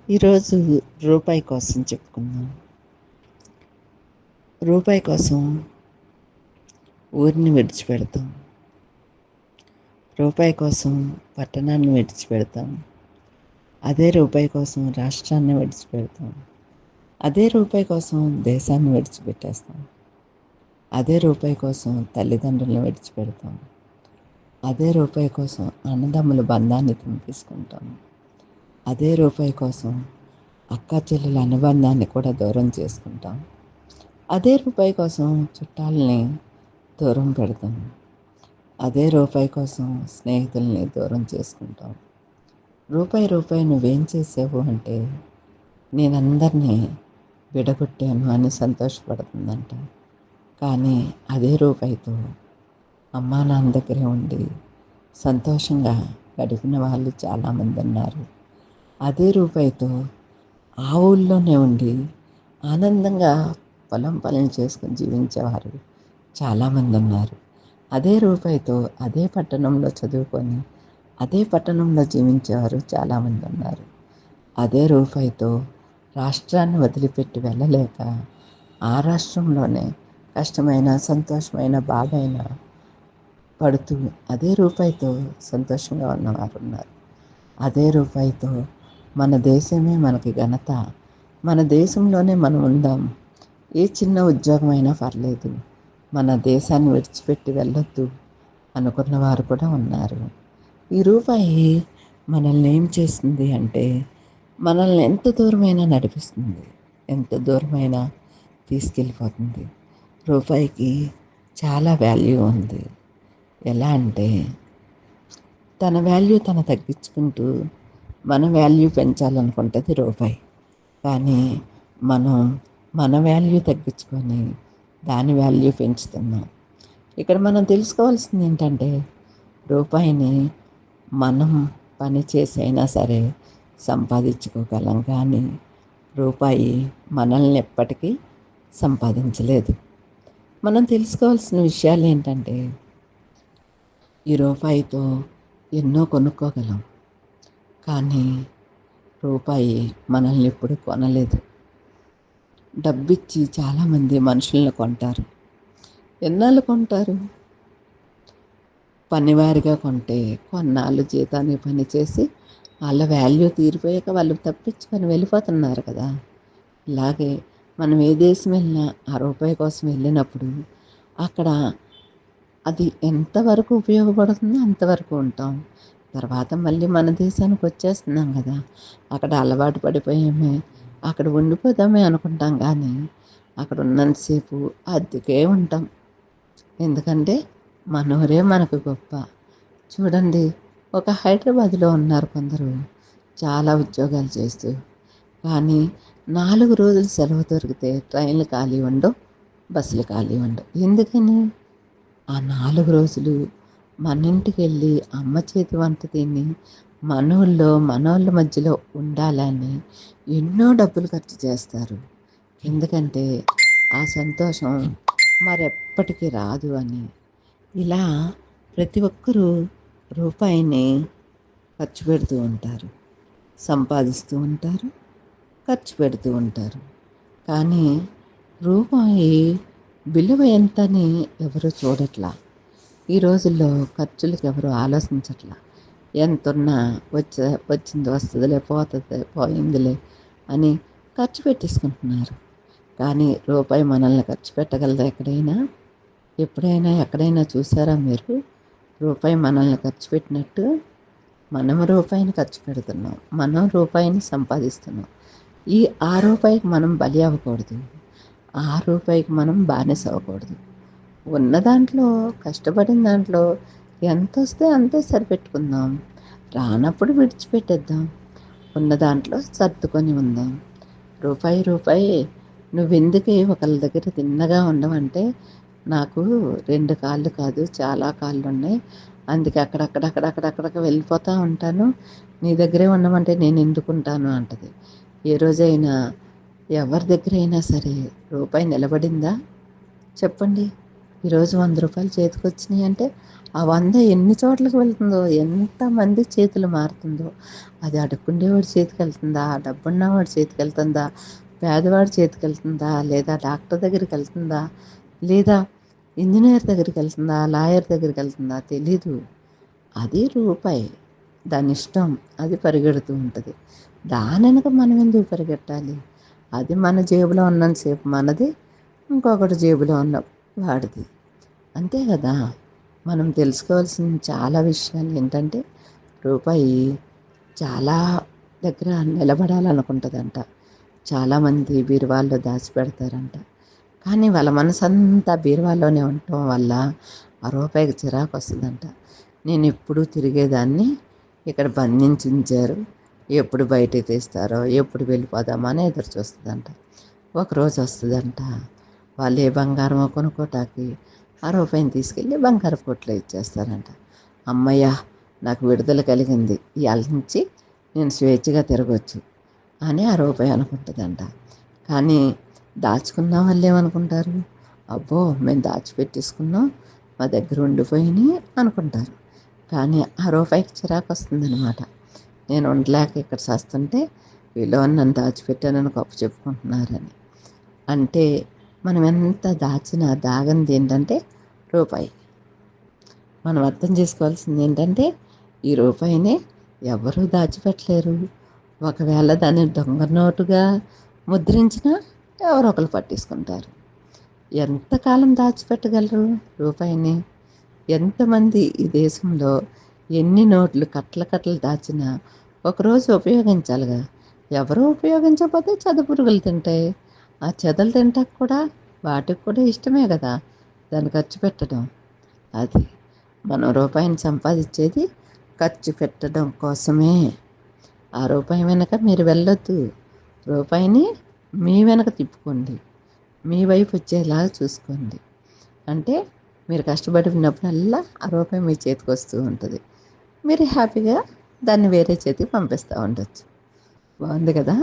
ఈరోజు రూపాయి కోసం చెప్పుకుందాం. రూపాయి కోసం ఊరిని విడిచిపెడతాం. రూపాయి కోసం పట్టణాన్ని విడిచిపెడతాం. అదే రూపాయి కోసం రాష్ట్రాన్ని విడిచిపెడతాం. అదే రూపాయి కోసం దేశాన్ని విడిచిపెట్టేస్తాం. అదే రూపాయి కోసం తల్లిదండ్రులను విడిచిపెడతాం. అదే రూపాయి కోసం అన్నదమ్ముల బంధాన్ని తీసుకుంటాం. అదే రూపాయి కోసం అక్కా చెల్లెల అనుబంధాన్ని కూడా దూరం చేసుకుంటాం. అదే రూపాయి కోసం చుట్టాలని దూరం పెడతాం. అదే రూపాయి కోసం స్నేహితుల్ని దూరం చేసుకుంటాం. రూపాయి నువ్వేం చేసావు అంటే నేనందరినీ విడగొట్టాను అని సంతోషపడుతుందంట. కానీ అదే రూపాయితో అమ్మా నాన్న దగ్గరే ఉండి సంతోషంగా గడిపిన వాళ్ళు చాలామంది ఉన్నారు. అదే రూపాయితో ఆ ఊళ్ళోనే ఉండి ఆనందంగా పొలం పనులు చేసుకుని జీవించేవారు చాలామంది ఉన్నారు. అదే రూపాయితో అదే పట్టణంలో చదువుకొని అదే పట్టణంలో జీవించేవారు చాలామంది ఉన్నారు. అదే రూపాయితో రాష్ట్రాన్ని వదిలిపెట్టి వెళ్ళలేక ఆ రాష్ట్రంలోనే కష్టమైన సంతోషమైన బాధైన పడుతూ అదే రూపాయితో సంతోషంగా ఉన్నవారు ఉన్నారు. అదే రూపాయితో మన దేశమే మనకి ఘనత, మన దేశంలోనే మనం ఉందాం, ఏ చిన్న ఉద్యోగమైనా పర్లేదు, మన దేశాన్ని విడిచిపెట్టి వెళ్ళొద్దు అనుకున్న వారు కూడా ఉన్నారు. ఈ రూపాయి మనల్ని ఏం చేస్తుంది అంటే మనల్ని ఎంత దూరమైనా నడిపిస్తుంది, ఎంత దూరమైనా తీసుకెళ్ళిపోతుంది. రూపాయికి చాలా వాల్యూ ఉంది. ఎలా అంటే తన వాల్యూ తను తగ్గించుకుంటూ మన వాల్యూ పెంచాలనుకుంటుంది రూపాయి. కానీ మనం మన వాల్యూ తగ్గించుకొని దాని వాల్యూ పెంచుతున్నాం. ఇక్కడ మనం తెలుసుకోవాల్సింది ఏంటంటే రూపాయిని మనం పని చేసి అయినా సరే సంపాదించుకోగలం, కానీ రూపాయి మనల్ని ఎప్పటికీ సంపాదించలేదు. మనం తెలుసుకోవాల్సిన విషయాలు ఏంటంటే ఈ రూపాయితో ఎన్నో కొనుక్కోగలం, కానీ రూపాయి మనల్ని ఎప్పుడు కొనలేదు. డబ్బిచ్చి చాలామంది మనుషులను కొంటారు. ఎన్నాళ్ళు కొంటారు? పనివారిగా కొంటే కొన్నాళ్ళు జీతానికి పని చేసి వాళ్ళ వాల్యూ తీరిపోయాక వాళ్ళు తప్పించుకొని వెళ్ళిపోతున్నారు కదా. ఇలాగే మనం ఏ దేశం వెళ్ళినా ఆ రూపాయి కోసం వెళ్ళినప్పుడు అక్కడ అది ఎంతవరకు ఉపయోగపడుతుందో అంతవరకు ఉంటాం. తర్వాత మళ్ళీ మన దేశానికి వచ్చేస్తున్నాం కదా, అక్కడ అలవాటు పడిపోయామే, అక్కడ ఉండిపోదామే అనుకుంటాం. కానీ అక్కడ ఉన్నంతసేపు అద్దెకే ఉంటాం. ఎందుకంటే మనూరే మనకు గొప్ప. చూడండి, ఒక హైదరాబాద్లో ఉన్నారు కొందరు చాలా ఉద్యోగాలు చేస్తూ, కానీ 4 రోజులు సెలవు దొరికితే ట్రైన్లు ఖాళీ ఉండవు, బస్సులు ఖాళీ ఉండవు. ఎందుకని? ఆ 4 రోజులు మన ఇంటికి వెళ్ళి అమ్మ చేతి వంట తిని మనోళ్ళ మధ్యలో ఉండాలని ఎన్నో డబ్బులు ఖర్చు చేస్తారు. ఎందుకంటే ఆ సంతోషం మరెప్పటికీ రాదు అని. ఇలా ప్రతి ఒక్కరూ రూపాయిని ఖర్చు పెడుతూ ఉంటారు, సంపాదిస్తూ ఉంటారు, ఖర్చు పెడుతూ ఉంటారు. కానీ రూపాయి విలువ ఎంతని ఎవరు చూడట్లా. ఈ రోజుల్లో ఖర్చులకు ఎవరు ఆలోచించట్లా. ఎంతున్నా వచ్చింది వస్తుందిలే, పోయిందిలే అని ఖర్చు పెట్టేసుకుంటున్నారు. కానీ రూపాయి మనల్ని ఖర్చు పెట్టగలదా ఎక్కడైనా? ఎప్పుడైనా ఎక్కడైనా చూసారా మీరు రూపాయి మనల్ని ఖర్చు పెట్టినట్టు? మనం రూపాయిని ఖర్చు పెడుతున్నాం, మనం రూపాయిని సంపాదిస్తున్నాం. ఆ రూపాయికి మనం బలి అవ్వకూడదు, ఆ రూపాయికి మనం బానిస అవ్వకూడదు. ఉన్న దాంట్లో కష్టపడిన దాంట్లో ఎంత వస్తే అంతే సరిపెట్టుకుందాం, రానప్పుడు విడిచిపెట్టేద్దాం, ఉన్న దాంట్లో సర్దుకొని ఉందాం. రూపాయి నువ్వెందుకే ఒకళ్ళ దగ్గర తిన్నగా ఉండవంటే, నాకు 2 కాళ్ళు కాదు చాలా కాళ్ళు ఉన్నాయి, అందుకే అక్కడక్కడికి వెళ్ళిపోతూ ఉంటాను, నీ దగ్గరే ఉండమంటే నేను ఎందుకుంటాను అంటది. ఏ రోజైనా ఎవరి దగ్గరైనా సరే రూపాయి నిలబడిందా చెప్పండి? ఈరోజు రూ. 100 చేతికొచ్చినాయి అంటే, ఆ 100 ఎన్ని చోట్లకి వెళ్తుందో, ఎంతమంది చేతులు మారుతుందో, అది అడుక్కుండేవాడి చేతికెళ్తుందా, డబ్బున్నవాడి చేతికెళ్తుందా, పేదవాడి చేతికెళ్తుందా, లేదా డాక్టర్ దగ్గరికెళ్తుందా, లేదా ఇంజినీర్ దగ్గరికెళ్తుందా, లాయర్ దగ్గరికెళ్తుందా తెలీదు. అది రూపాయి. దానిష్టం. అది పరిగెడుతూ ఉంటది. దానెనక మనం ఎందుకు పరిగెట్టాలి? అది మన జేబులో ఉన్నంత సేపు మనది, ఇంకొకటి జేబులో ఉన్న వాడిది. అంతే గదా! మనం తెలుసుకోవాల్సిన చాలా విషయాలేంటంటే, రూపాయి చాలా దగ్గర నిలబడాలనుకుంటదంట. చాలామంది బీరువాల్లో దాచిపెడతారంట. కానీ వాళ్ళ మనసంతా బీరువాలోనే ఉండటం వల్ల ఆ రూపాయికి చిరాకొస్తదంట. నేనెప్పుడూ తిరిగేదాన్ని, ఇక్కడ బంధించి ఉంచారు. ఎప్పుడు బయటికి తీస్తారో, ఎప్పుడు వెళ్ళిపోదామా అని ఎదురు చూస్తదంట. ఒకరోజు వస్తదంట, వాళ్ళు ఏ బంగారమో కొనుక్కోటానికి ఆ రూపాయిని తీసుకెళ్ళి బంగారపు కొట్లో ఇచ్చేస్తారంట. హమ్మయ్య! నాకు విడుదల కలిగింది. ఇయాల నుంచి నేను స్వేచ్ఛగా తిరగొచ్చు అని ఆ రూపాయి అనుకుంటదంట. కానీ దాచుకున్న వాళ్ళేమనుకుంటారు? అబ్బో! మేము దాచిపెట్టేసుకున్నాం, మా దగ్గర ఉండిపోయినాయి అనుకుంటారు. కానీ ఆ రూపాయికి చిరాకొస్తుందనమాట. నేను ఉండలేక ఇక్కడ సస్తుంటే వీళ్ళు నన్ను దాచిపెట్టానని గొప్ప చెప్పుకుంటున్నారని. అంటే మనం ఎంత దాచినా దాగనిది ఏంటంటే రూపాయి. మనం అర్థం చేసుకోవాల్సింది ఏంటంటే, ఈ రూపాయిని ఎవరూ దాచిపెట్టలేరు. ఒకవేళ దాన్ని దొంగ నోటుగా ముద్రించినా ఎవరో ఒకరు పట్టేసుకుంటారు. ఎంతకాలం దాచిపెట్టగలరు రూపాయిని? ఎంతమంది ఈ దేశంలో ఎన్ని నోట్లు కట్టలు కట్టలు దాచినా ఒకరోజు ఉపయోగించాలిగా. ఎవరూ ఉపయోగించకపోతే చెదపురుగులు తింటాయి. ఆ చెదలు తింటాక కూడా వాటికి కూడా ఇష్టమే కదా దాన్ని ఖర్చు పెట్టడం. అది మనం రూపాయిని సంపాదించేది ఖర్చు పెట్టడం కోసమే. ఆ రూపాయి వెనక మీరు వెళ్ళొద్దు. రూపాయిని మీ వెనక తిప్పుకోండి. మీ వైపు వచ్చేలాగా చూసుకోండి. అంటే మీరు కష్టపడినప్పుడల్లా ఆ రూపాయి మీ చేతికి వస్తూ ఉంటుంది. మీరు హ్యాపీగా దాన్ని వేరే చేతికి పంపిస్తూ ఉండొచ్చు. బాగుంది కదా!